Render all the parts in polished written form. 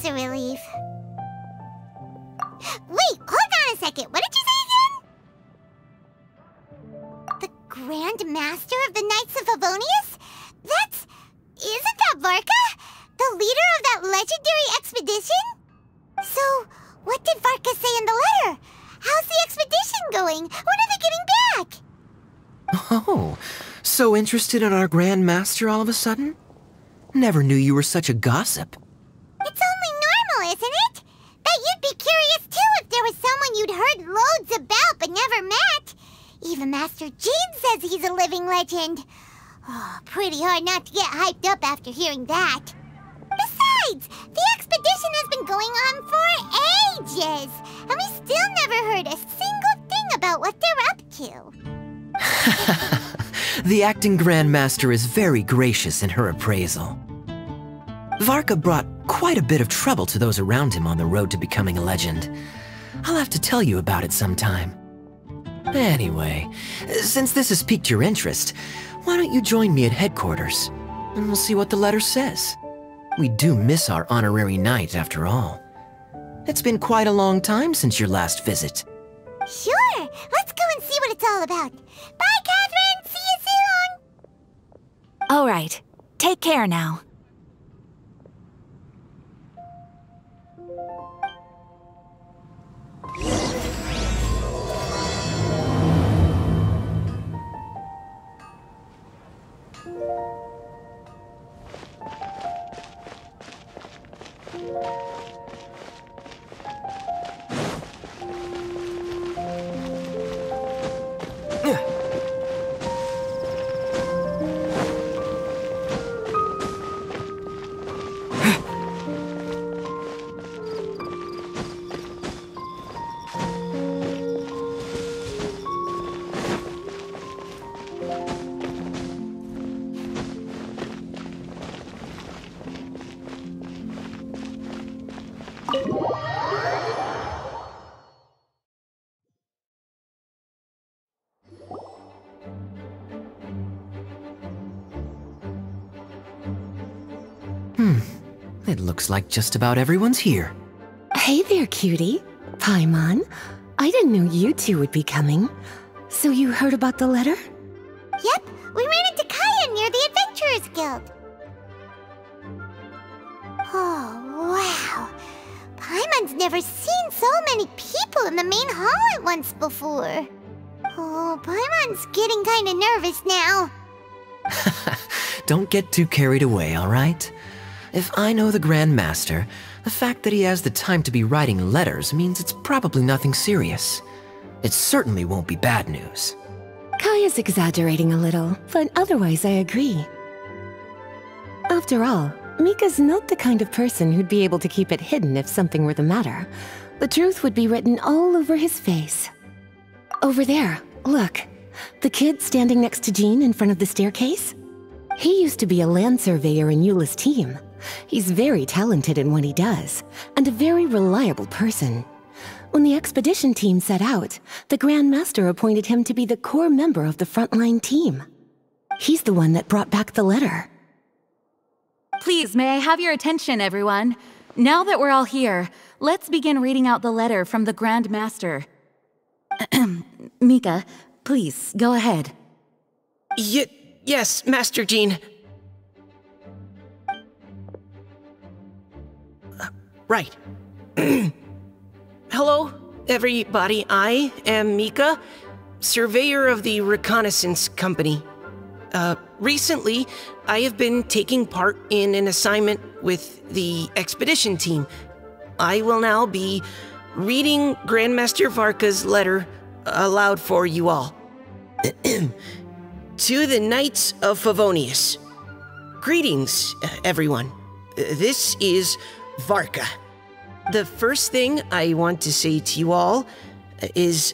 a relief. Wait, hold on a second. What did you say again? The Grand Master of the Knights of Favonius? Isn't that Varka? The leader of that legendary expedition? So, what did Varka say in the letter? How's the expedition going? When are they getting back? Oh, so interested in our Grand Master all of a sudden? Never knew you were such a gossip. It's only normal, isn't it? That you'd be curious too if there was someone you'd heard loads about but never met. Even Master Jean says he's a living legend. Oh, pretty hard not to get hyped up after hearing that. Besides, the expedition has been going on for ages, and we still never heard a single thing about what they're up to. The acting Grand Master is very gracious in her appraisal. Varka brought quite a bit of trouble to those around him on the road to becoming a legend. I'll have to tell you about it sometime. Anyway, since this has piqued your interest, why don't you join me at headquarters, and we'll see what the letter says. We do miss our honorary knight, after all. It's been quite a long time since your last visit. Sure, let's go and see what it's all about. Bye, Catherine! See you soon! All right, take care now. It looks like just about everyone's here. Hey there, cutie. Paimon. I didn't know you two would be coming. So you heard about the letter? Yep, we ran into Kaya near the Adventurers Guild. Oh, wow. Paimon's never seen so many people in the main hall at once before. Oh, Paimon's getting kinda nervous now. Don't get too carried away, all right? If I know the Grand Master, the fact that he has the time to be writing letters means it's probably nothing serious. It certainly won't be bad news. Kaya's exaggerating a little, but otherwise I agree. After all, Mika's not the kind of person who'd be able to keep it hidden if something were the matter. The truth would be written all over his face. Over there, look. The kid standing next to Jean in front of the staircase? He used to be a land surveyor in Eula's team. He's very talented in what he does, and a very reliable person. When the expedition team set out, the Grand Master appointed him to be the core member of the frontline team. He's the one that brought back the letter. Please, may I have your attention, everyone? Now that we're all here, let's begin reading out the letter from the Grand Master. Mika, please, go ahead. Yes, Master Jean. Right. Hello, everybody. I am Mika, surveyor of the Reconnaissance Company. Recently, I have been taking part in an assignment with the expedition team. I will now be reading Grandmaster Varka's letter aloud for you all. To the Knights of Favonius. Greetings, everyone. This is Varka. The first thing I want to say to you all is,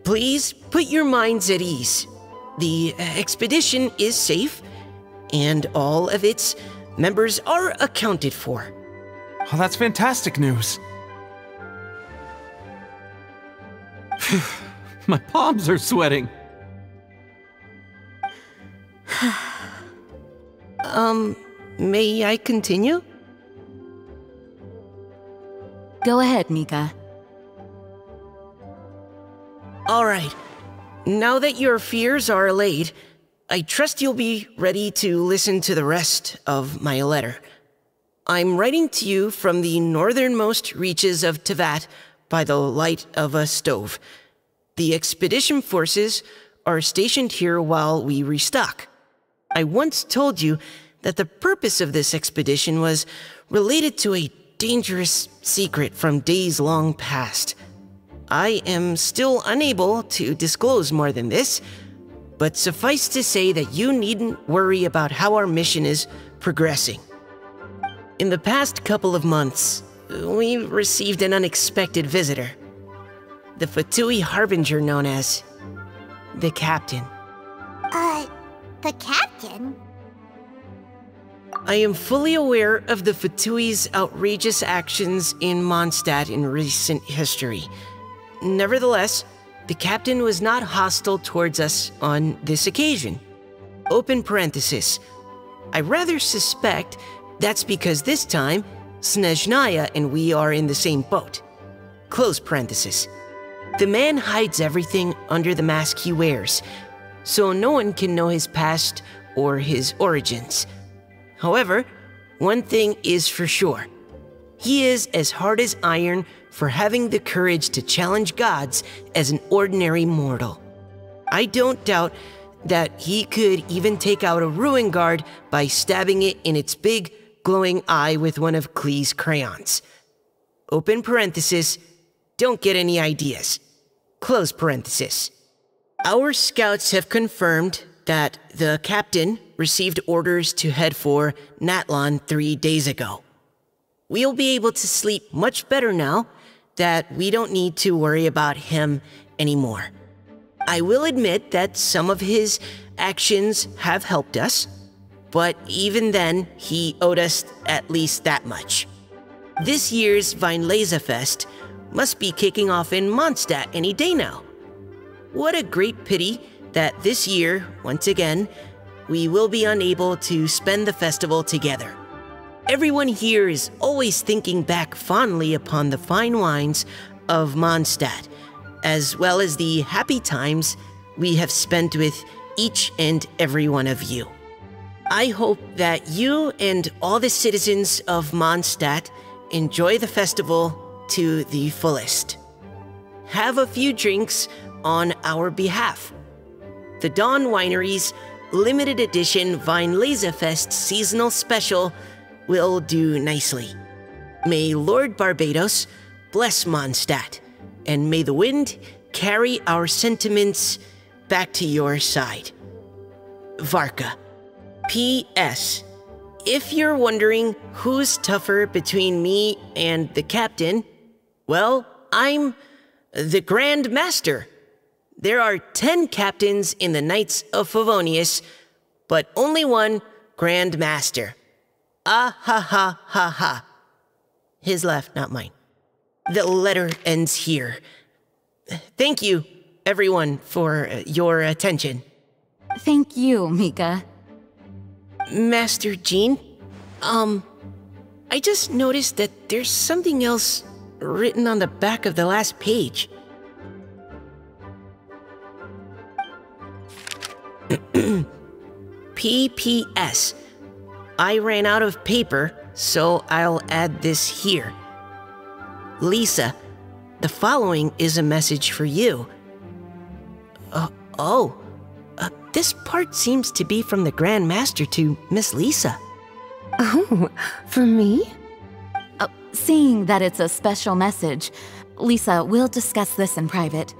please put your minds at ease. The expedition is safe, and all of its members are accounted for. Oh, that's fantastic news. My palms are sweating. May I continue? Go ahead, Mika. Alright, now that your fears are allayed, I trust you'll be ready to listen to the rest of my letter. I'm writing to you from the northernmost reaches of Tevat by the light of a stove. The expedition forces are stationed here while we restock. I once told you that the purpose of this expedition was related to a dangerous secret from days long past. I am still unable to disclose more than this, but suffice to say that you needn't worry about how our mission is progressing. In the past couple of months, we received an unexpected visitor. The Fatui Harbinger known as the Captain. The Captain? I am fully aware of the Fatui's outrageous actions in Mondstadt in recent history. Nevertheless, the Captain was not hostile towards us on this occasion. Open parenthesis. I rather suspect that's because this time, Snezhnaya and we are in the same boat. Close parenthesis. The man hides everything under the mask he wears, so no one can know his past or his origins. However, one thing is for sure. He is as hard as iron for having the courage to challenge gods as an ordinary mortal. I don't doubt that he could even take out a ruin guard by stabbing it in its big, glowing eye with one of Klee's crayons. Open parenthesis, don't get any ideas. Close parenthesis. Our scouts have confirmed that the Captain received orders to head for Natlon 3 days ago. We'll be able to sleep much better now that we don't need to worry about him anymore. I will admit that some of his actions have helped us, but even then, he owed us at least that much. This year's Weinlesefest must be kicking off in Mondstadt any day now. What a great pity that this year, once again, we will be unable to spend the festival together. Everyone here is always thinking back fondly upon the fine wines of Mondstadt, as well as the happy times we have spent with each and every one of you. I hope that you and all the citizens of Mondstadt enjoy the festival to the fullest. Have a few drinks on our behalf. The Dawn Winery's limited edition Weinlesefest seasonal special will do nicely. May Lord Barbados bless Mondstadt, and may the wind carry our sentiments back to your side. Varka. P.S. If you're wondering who's tougher between me and the Captain, well, I'm the Grand Master. There are 10 captains in the Knights of Favonius, but only one Grand Master. Ah ha ha ha ha. His laugh, not mine. The letter ends here. Thank you, everyone, for your attention. Thank you, Mika. Master Jean, I just noticed that there's something else written on the back of the last page. P.P.S. I ran out of paper, so I'll add this here. Lisa, the following is a message for you. This part seems to be from the Grand Master to Miss Lisa. Oh, for me? Seeing that it's a special message, Lisa, we'll discuss this in private.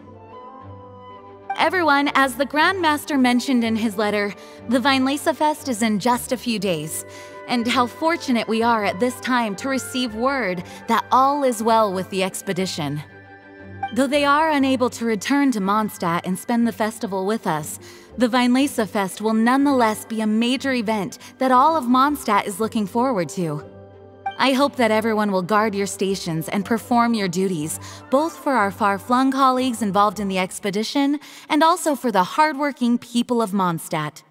Everyone, as the Grand Master mentioned in his letter, the Weinlesefest is in just a few days, and how fortunate we are at this time to receive word that all is well with the expedition. Though they are unable to return to Mondstadt and spend the festival with us, the Weinlesefest will nonetheless be a major event that all of Mondstadt is looking forward to. I hope that everyone will guard your stations and perform your duties, both for our far-flung colleagues involved in the expedition and also for the hardworking people of Mondstadt.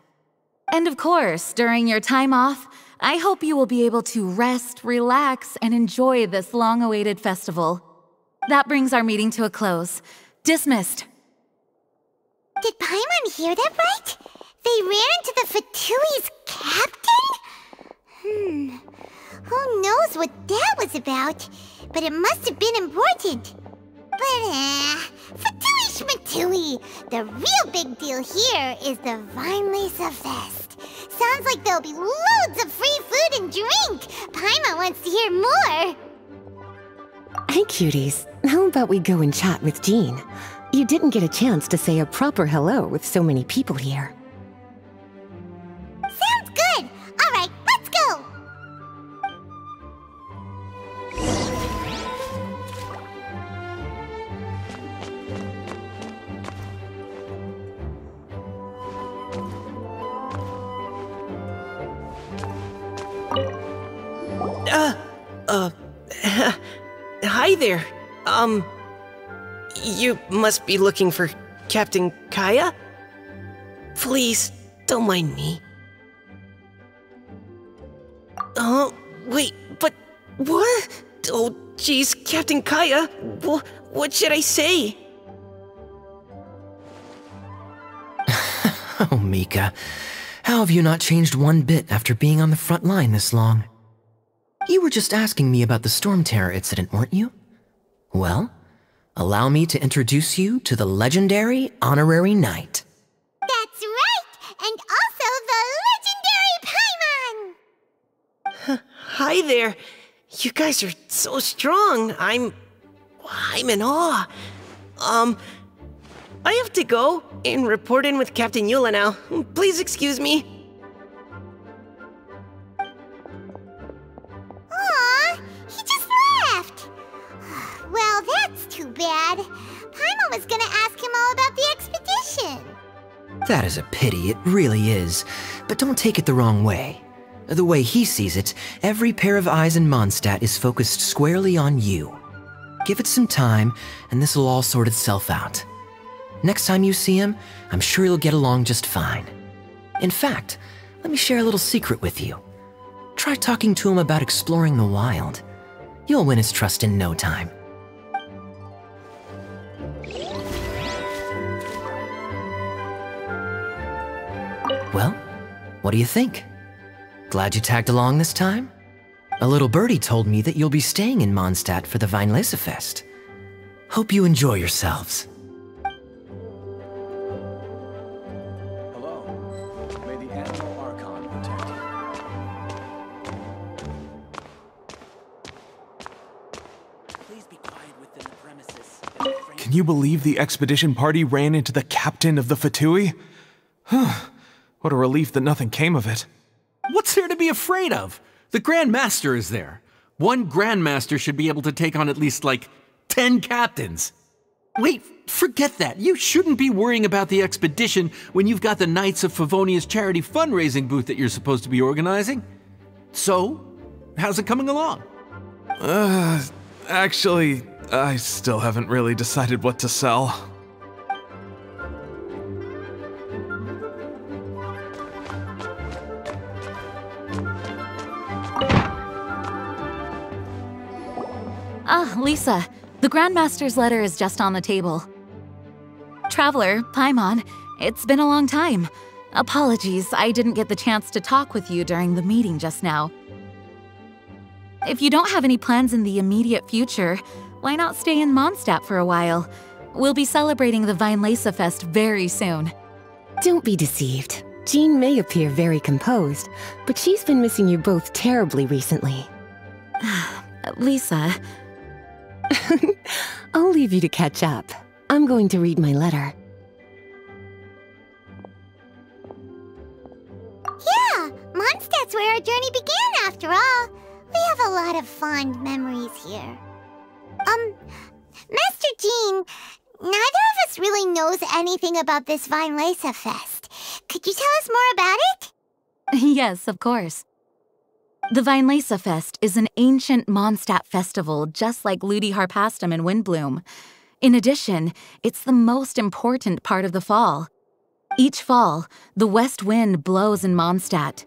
And of course, during your time off, I hope you will be able to rest, relax, and enjoy this long-awaited festival. That brings our meeting to a close. Dismissed. Did Paimon hear that right? They ran into the Fatui's captain? Who knows what that was about? But it must have been important. But, Fatui Schmatui! The real big deal here is the Vinelesa Fest. Sounds like there'll be loads of free food and drink! Paimon wants to hear more! Hey, cuties. How about we go and chat with Jean? You didn't get a chance to say a proper hello with so many people here. Sounds good! Alright, let's go! Hi there. You must be looking for Captain Kaya? Please, don't mind me. Oh, wait, but what? Oh, geez, Captain Kaya, what should I say? Oh, Mika. How have you not changed one bit after being on the front line this long? You were just asking me about the Storm Terror incident, weren't you? Well, allow me to introduce you to the legendary Honorary Knight. That's right! And also the legendary Paimon! Hi there. You guys are so strong. I'm in awe. I have to go and report in with Captain Eula now. Please excuse me. Aw, he just left! Well, that's too bad. Paimon was gonna ask him all about the expedition. That is a pity, it really is. But don't take it the wrong way. The way he sees it, every pair of eyes in Mondstadt is focused squarely on you. Give it some time, and this will all sort itself out. Next time you see him, I'm sure you'll get along just fine. In fact, let me share a little secret with you. Try talking to him about exploring the wild. You'll win his trust in no time. Well, what do you think? Glad you tagged along this time? A little birdie told me that you'll be staying in Mondstadt for the Vinelesa Fest. Hope you enjoy yourselves. Hello. May the Animal Archon protect you. Please be quiet within the premises. Can you believe the expedition party ran into the captain of the Fatui? What a relief that nothing came of it. What's there to be afraid of? The Grand Master is there. One Grand Master should be able to take on at least, 10 captains. Wait, forget that. You shouldn't be worrying about the expedition when you've got the Knights of Favonia's charity fundraising booth that you're supposed to be organizing. So, how's it coming along? Actually, I still haven't really decided what to sell. Ah, Lisa, the Grandmaster's letter is just on the table. Traveler, Paimon, it's been a long time. Apologies, I didn't get the chance to talk with you during the meeting just now. If you don't have any plans in the immediate future, why not stay in Mondstadt for a while? We'll be celebrating the Vinelesa Fest very soon. Don't be deceived. Jean may appear very composed, but she's been missing you both terribly recently. Lisa... I'll leave you to catch up. I'm going to read my letter. Yeah, Mondstadt's where our journey began after all. We have a lot of fond memories here. Master Jean, neither of us really knows anything about this Vinelesa Fest. Could you tell us more about it? Yes, of course. The Vinelesa Fest is an ancient Mondstadt festival just like Ludi Harpastum and Windbloom. In addition, it's the most important part of the fall. Each fall, the west wind blows in Mondstadt.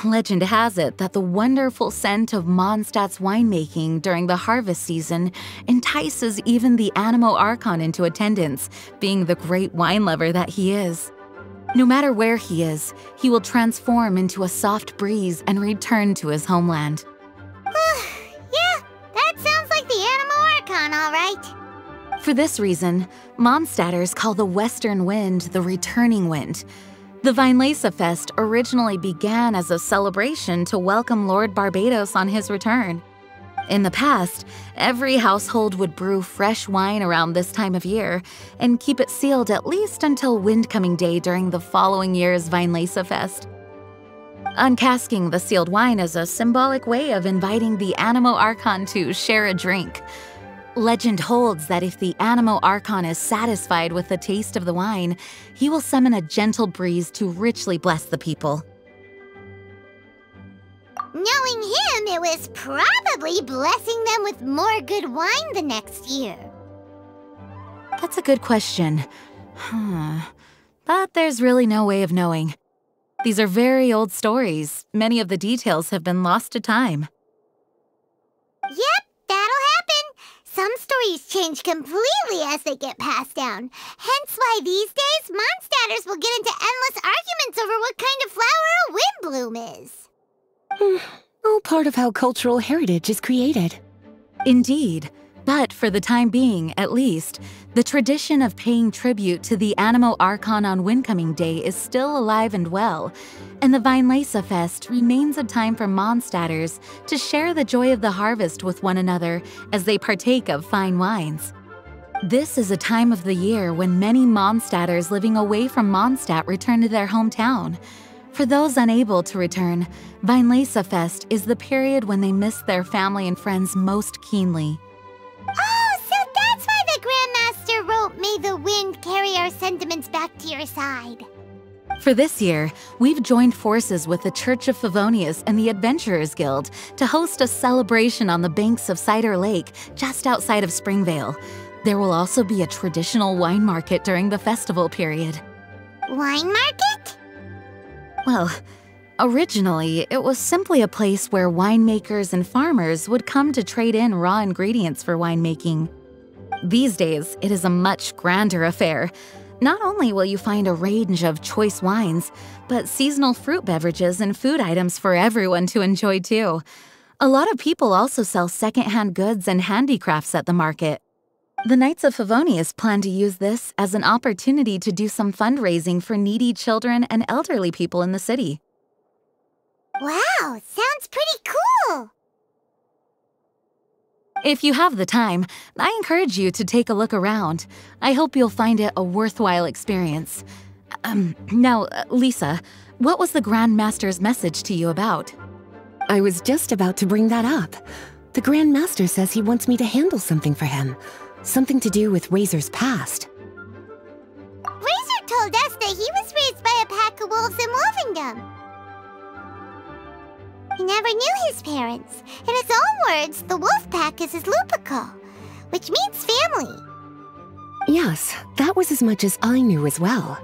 Legend has it that the wonderful scent of Mondstadt's winemaking during the harvest season entices even the Animo Archon into attendance, being the great wine lover that he is. No matter where he is, he will transform into a soft breeze and return to his homeland. Yeah, that sounds like the Animo Archon, all right. For this reason, Mondstadters call the western wind the returning wind. The Weinlese Fest originally began as a celebration to welcome Lord Barbados on his return. In the past, every household would brew fresh wine around this time of year and keep it sealed at least until Windcoming Day during the following year's Weinlese Fest. Uncasking the sealed wine is a symbolic way of inviting the Animo Archon to share a drink. Legend holds that if the Animo Archon is satisfied with the taste of the wine, he will summon a gentle breeze to richly bless the people. Knowing him, it was probably blessing them with more good wine the next year. That's a good question. But there's really no way of knowing. These are very old stories. Many of the details have been lost to time. Yep, that'll happen. Some stories change completely as they get passed down. Hence why these days, Mondstadters will get into endless arguments over what kind of flower a windbloom is. All part of how cultural heritage is created. Indeed. But for the time being, at least, the tradition of paying tribute to the Animo Archon on Windcoming Day is still alive and well, and the Weinlese Fest remains a time for Mondstadters to share the joy of the harvest with one another as they partake of fine wines. This is a time of the year when many Mondstadters living away from Mondstadt return to their hometown. For those unable to return, Weinlese Fest is the period when they miss their family and friends most keenly. Oh, so that's why the Grandmaster wrote, "May the wind carry our sentiments back to your side." For this year, we've joined forces with the Church of Favonius and the Adventurers Guild to host a celebration on the banks of Cider Lake, just outside of Springvale. There will also be a traditional wine market during the festival period. Wine market? Well, originally, it was simply a place where winemakers and farmers would come to trade in raw ingredients for winemaking. These days, it is a much grander affair. Not only will you find a range of choice wines, but seasonal fruit beverages and food items for everyone to enjoy too. A lot of people also sell secondhand goods and handicrafts at the market. The Knights of Favonius plan to use this as an opportunity to do some fundraising for needy children and elderly people in the city. Wow, sounds pretty cool! If you have the time, I encourage you to take a look around. I hope you'll find it a worthwhile experience. Now, Lisa, what was the Grand Master's message to you about? I was just about to bring that up. The Grand Master says he wants me to handle something for him. Something to do with Razor's past. Razor told us that he was raised by a pack of wolves in Wolvendom. He never knew his parents. In his own words, the wolf pack is his lupical, which means family. Yes, that was as much as I knew as well.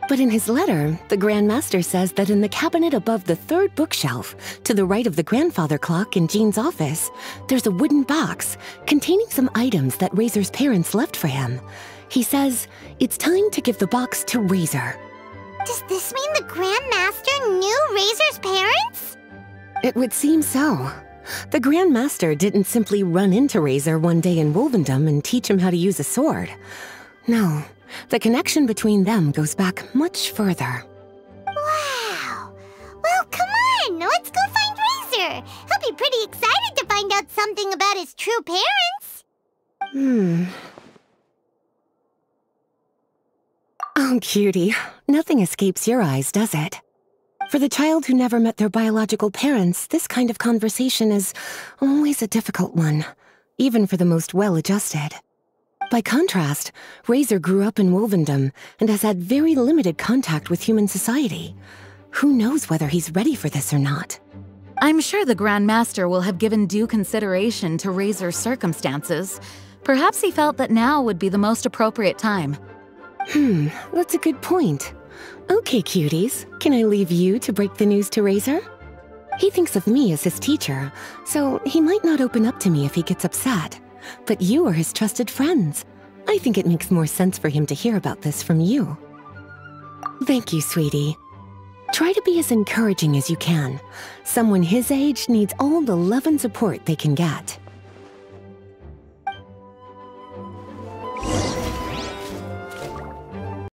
But in his letter, the Grand Master says that in the cabinet above the third bookshelf, to the right of the grandfather clock in Jean's office, there's a wooden box containing some items that Razor's parents left for him. He says it's time to give the box to Razor. Does this mean the Grand Master knew Razor's parents? It would seem so. The Grand Master didn't simply run into Razor one day in Wolvendom and teach him how to use a sword. No, the connection between them goes back much further. Wow! Well, come on! Let's go find Razor! He'll be pretty excited to find out something about his true parents! Oh, cutie. Nothing escapes your eyes, does it? For the child who never met their biological parents, this kind of conversation is always a difficult one, even for the most well-adjusted. By contrast, Razor grew up in Wolvendom and has had very limited contact with human society. Who knows whether he's ready for this or not? I'm sure the Grand Master will have given due consideration to Razor's circumstances. Perhaps he felt that now would be the most appropriate time. That's a good point. Okay, cuties, can I leave you to break the news to Razor? He thinks of me as his teacher, so he might not open up to me if he gets upset. But you are his trusted friends. I think it makes more sense for him to hear about this from you. Thank you, sweetie. Try to be as encouraging as you can. Someone his age needs all the love and support they can get.